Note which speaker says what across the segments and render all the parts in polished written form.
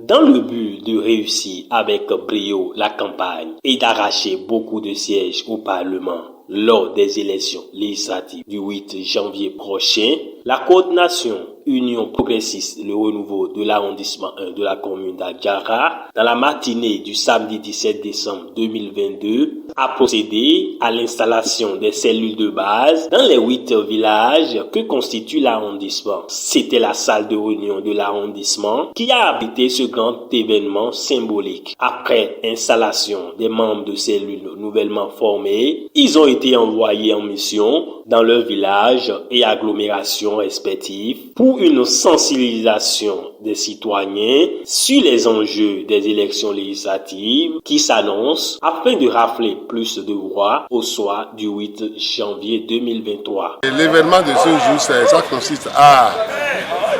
Speaker 1: Dans le but de réussir avec brio la campagne et d'arracher beaucoup de sièges au Parlement lors des élections législatives du 8 janvier prochain, la coordination Union progressiste Le Renouveau de l'arrondissement 1 de la commune d'Adjara, dans la matinée du samedi 17 décembre 2022, a procédé à l'installation des cellules de base dans les 8 villages que constitue l'arrondissement. C'était la salle de réunion de l'arrondissement qui a abrité ce grand événement symbolique. Après installation des membres de cellules nouvellement formés, ils ont été envoyés en mission dans leurs villages et agglomérations respectives pour une sensibilisation des citoyens sur les enjeux des élections législatives qui s'annoncent afin de rafler plus de voix au soir du 8 janvier 2023.
Speaker 2: L'événement de ce jour, ça consiste à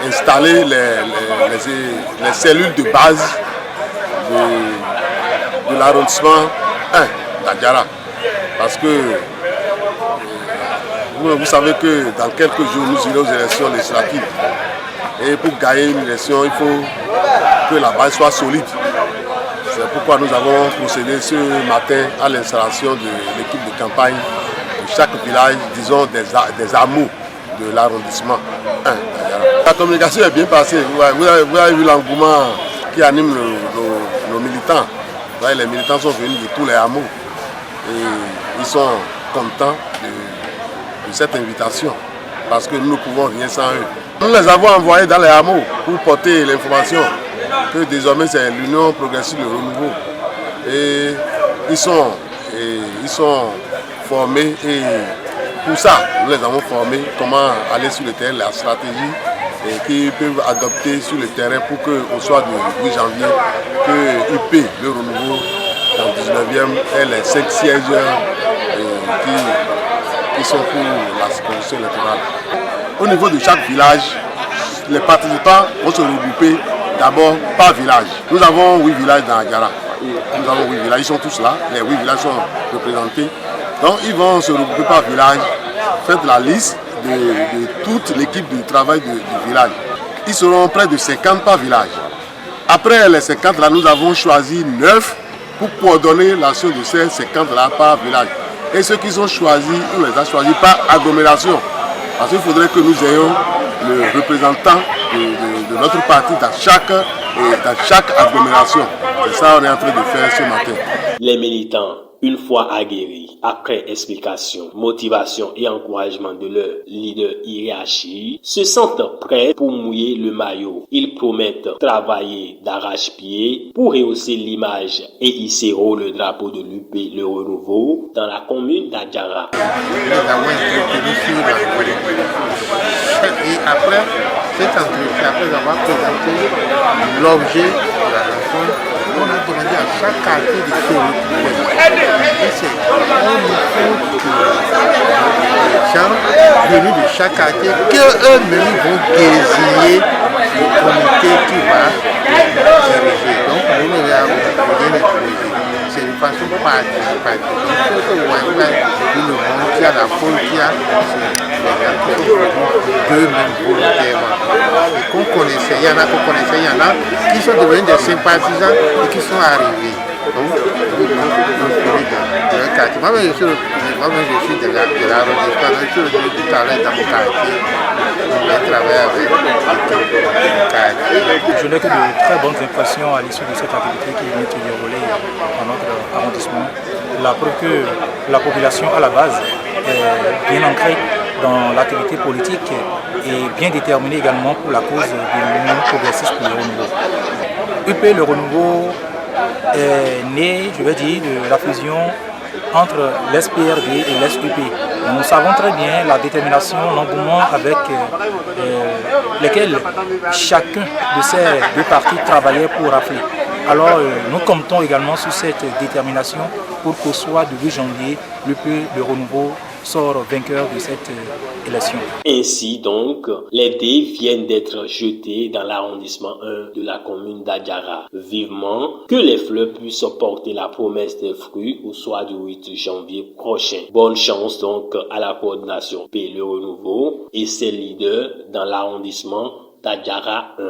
Speaker 2: installer les cellules de base de l'arrondissement 1 d'Adjara. Parce que vous savez que dans quelques jours, nous irons aux élections législatives. Et pour gagner une élection, il faut que la base soit solide. C'est pourquoi nous avons procédé ce matin à l'installation de l'équipe de campagne de chaque village, disons des hameaux de l'arrondissement 1. La communication est bien passée. Vous avez vu l'engouement qui anime nos militants. Les militants sont venus de tous les hameaux et ils sont contents de cette invitation parce que nous ne pouvons rien sans eux. Nous les avons envoyés dans les hameaux pour porter l'information que désormais c'est l'Union progressiste Le Renouveau. Et ils sont formés et pour ça, nous les avons formés comment aller sur le terrain, la stratégie qu'ils peuvent adopter sur le terrain pour qu'au soir du 8 janvier, que UP Le Renouveau dans le 19e ait les 5 sièges qui sont pour la circonscription électorale. Au niveau de chaque village, les participants vont se regrouper d'abord par village. Nous avons 8 villages dans Adjara. Nous avons 8 villages, ils sont tous là, les 8 villages sont représentés. Donc ils vont se regrouper par village, faites la liste de toute l'équipe de travail du village. Ils seront près de 50 par village. Après les 50 là, nous avons choisi 9 pour coordonner l'action de ces 50 là par village. Et ceux qui sont choisis, on les a choisis par agglomération. Parce qu'il faudrait que nous ayons le représentant de notre parti dans chaque agglomération. C'est ça qu'on est en train de faire ce matin.
Speaker 1: Les militants, une fois aguerris, après explication, motivation et encouragement de leur leader hiérarchie, se sentent prêts pour mouiller le maillot. Ils promettent travailler d'arrache-pied pour rehausser l'image et hisser haut le drapeau de l'UP Le Renouveau dans la commune d'Adjara.
Speaker 3: Nous avons entretenu sur la politique. Et après cet entretien, après avoir présenté l'objet de la rencontre, on a demandé à chaque quartier de se retrouver. Et c'est les gens venus de chaque quartier qu'eux-mêmes vont désigner le comité qui va diriger. Donc nous avons rien exposé. C'est une façon participative. Il faut que vous voyez le monde qui a la foule qui a les gens qui sont venus d'eux-mêmes volontairement. Et qu'on connaissait, il y en a qu'on connaissait, il y en a qui sont devenus des sympathisants et qui sont arrivés. Donc, nous dans le quartier. Moi-même, je suis de l'arrondissement, je suis venu tout à l'heure dans mon quartier. Je travaille avec le quartier.
Speaker 4: Je n'ai que de très bonnes impressions à l'issue de cette activité qui vient de se dérouler dans notre arrondissement. La preuve que la population à la base est bien ancrée dans l'activité politique et bien déterminée également pour la cause de l'Union progressiste pour le renouveau. UP Le Renouveau est né, je vais dire, de la fusion entre l'SPRD et l'SUP. Nous savons très bien la détermination, l'engouement avec lesquels chacun de ces deux partis travaillait pour rafler. Alors nous comptons également sur cette détermination pour qu'au soir du 8 janvier, l'UP Le Renouveau sort vainqueur de cette élection.
Speaker 1: Ainsi donc, les dés viennent d'être jetés dans l'arrondissement 1 de la commune d'Adjara. Vivement que les fleurs puissent porter la promesse des fruits au soir du 8 janvier prochain. Bonne chance donc à la coordination P Le Renouveau et ses leaders dans l'arrondissement d'Adjara 1.